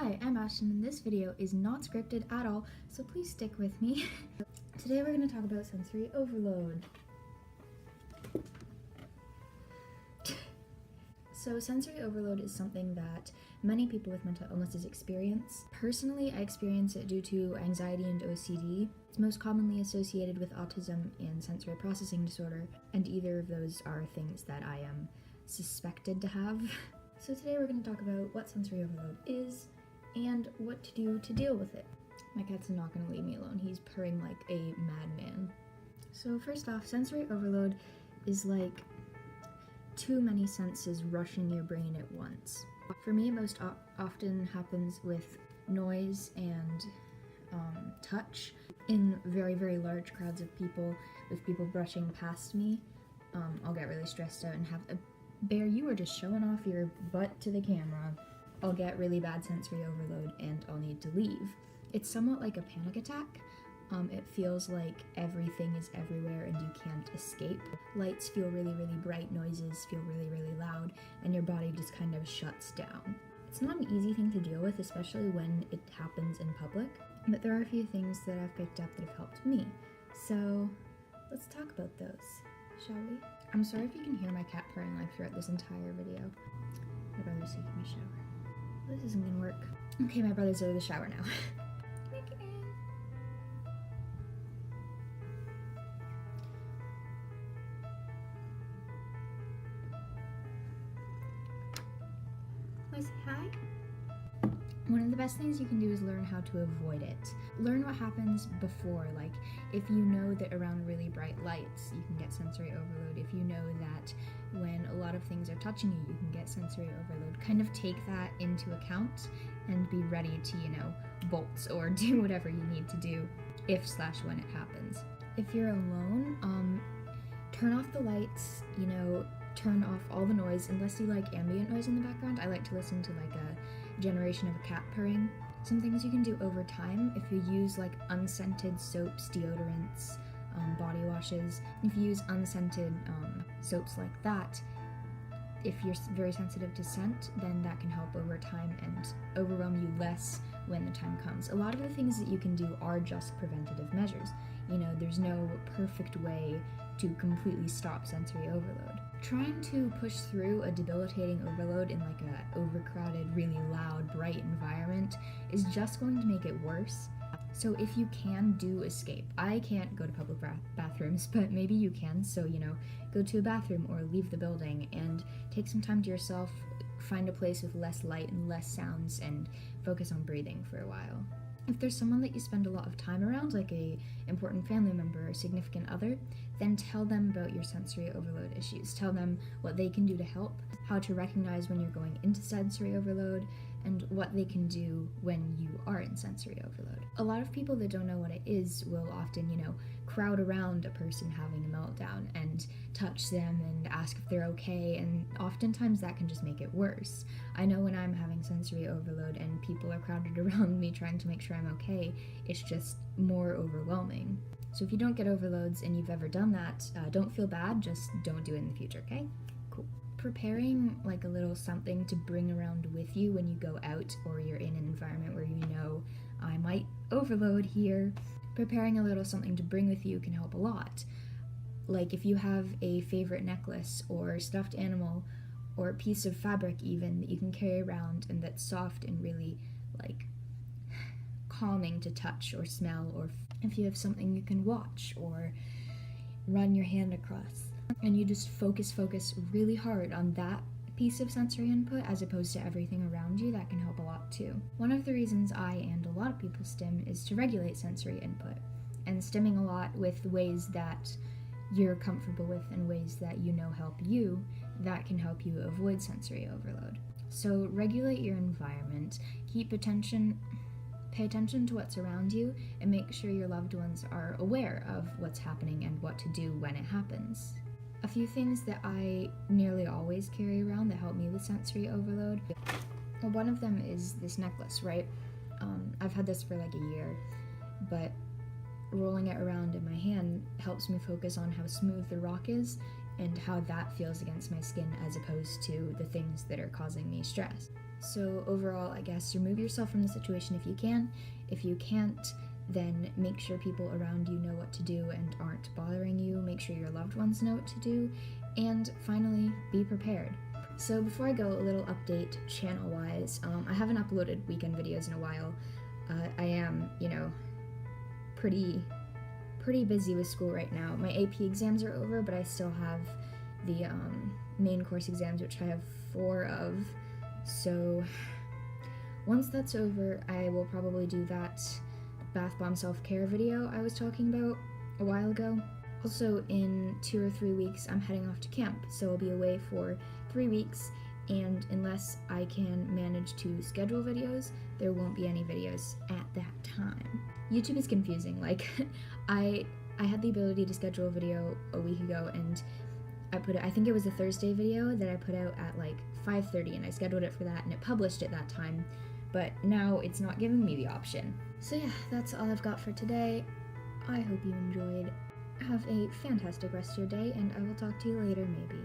Hi, I'm Ashton, and this video is not scripted at all, so please stick with me. Today we're going to talk about sensory overload. So sensory overload is something that many people with mental illnesses experience. Personally, I experience it due to anxiety and OCD. It's most commonly associated with autism and sensory processing disorder, and either of those are things that I am suspected to have. So today we're going to talk about what sensory overload is and what to do to deal with it. My cat's not going to leave me alone. He's purring like a madman. So first off, sensory overload is like too many senses rushing your brain at once. For me, it most often happens with noise and touch in very, very large crowds of people, with people brushing past me. I'll get really stressed out and have a Bear, you are just showing off your butt to the camera. I'll get really bad sensory overload and I'll need to leave. It's somewhat like a panic attack. It feels like everything is everywhere and you can't escape. Lights feel really, really bright, noises feel really, really loud, and your body just kind of shuts down. It's not an easy thing to deal with, especially when it happens in public, but there are a few things that I've picked up that have helped me. So let's talk about those, shall we? I'm sorry if you can hear my cat purring like throughout this entire video. My brother's taking a shower. This isn't gonna work. Okay, my brother's out of the shower now. Want to say hi? One of the best things you can do is learn how to avoid it. Learn what happens before, like if you know that around really bright lights you can get sensory overload, if you know that when a lot of things are touching you, you can get sensory overload. Kind of take that into account and be ready to, bolt or do whatever you need to do if/when it happens. If you're alone, turn off the lights, turn off all the noise, unless you like ambient noise in the background. I like to listen to like a generation of a cat purring. Some things you can do over time, if you use like unscented soaps, deodorants, body washes, if you use unscented soaps like that, if you're very sensitive to scent, then that can help over time and overwhelm you less when the time comes. A lot of the things that you can do are just preventative measures. There's no perfect way to completely stop sensory overload. Trying to push through a debilitating overload in like a overcrowded, really loud, bright environment is just going to make it worse. So if you can, do escape. I can't go to public bathrooms, but maybe you can, so go to a bathroom or leave the building and take some time to yourself, find a place with less light and less sounds, and focus on breathing for a while. If there's someone that you spend a lot of time around, like a important family member or significant other, then tell them about your sensory overload issues. Tell them what they can do to help, how to recognize when you're going into sensory overload, and what they can do when you are in sensory overload. A lot of people that don't know what it is will often, crowd around a person having a meltdown and touch them and ask if they're okay, and oftentimes that can just make it worse. I know when I'm having sensory overload and people are crowded around me trying to make sure I'm okay, it's just more overwhelming. So if you don't get overloads and you've ever done that, don't feel bad, just don't do it in the future, okay? Cool. Preparing like a little something to bring around with you when you go out or you're in an environment where I might overload here. Preparing a little something to bring with you can help a lot. Like if you have a favorite necklace or stuffed animal or a piece of fabric even that you can carry around and that's soft and really like calming to touch or smell, or if you have something you can watch or run your hand across, and you just focus really hard on that piece of sensory input as opposed to everything around you, that can help a lot too. One of the reasons I and a lot of people stim is to regulate sensory input, and stimming a lot with ways that you're comfortable with and ways that help you, that can help you avoid sensory overload. So regulate your environment, pay attention to what's around you, and make sure your loved ones are aware of what's happening and what to do when it happens. A few things that I nearly always carry around that help me with sensory overload. Well, one of them is this necklace, right? I've had this for like a year, but rolling it around in my hand helps me focus on how smooth the rock is and how that feels against my skin as opposed to the things that are causing me stress. So overall, I guess remove yourself from the situation if you can. If you can't, then make sure people around you know what to do and aren't bothering you. Make sure your loved ones know what to do. And finally, be prepared. So before I go, a little update channel-wise. I haven't uploaded weekend videos in a while. I am, pretty busy with school right now. My AP exams are over, but I still have the main course exams, which I have 4 of. So once that's over, I will probably do that bath bomb self-care video I was talking about a while ago. Also, in 2 or 3 weeks, I'm heading off to camp, so I'll be away for 3 weeks, and unless I can manage to schedule videos, there won't be any videos at that time. YouTube is confusing. Like, I had the ability to schedule a video a week ago, and I think it was a Thursday video that I put out at like 5:30, and I scheduled it for that, and it published at that time, but now it's not giving me the option. So yeah, that's all I've got for today. I hope you enjoyed. Have a fantastic rest of your day, and I will talk to you later maybe.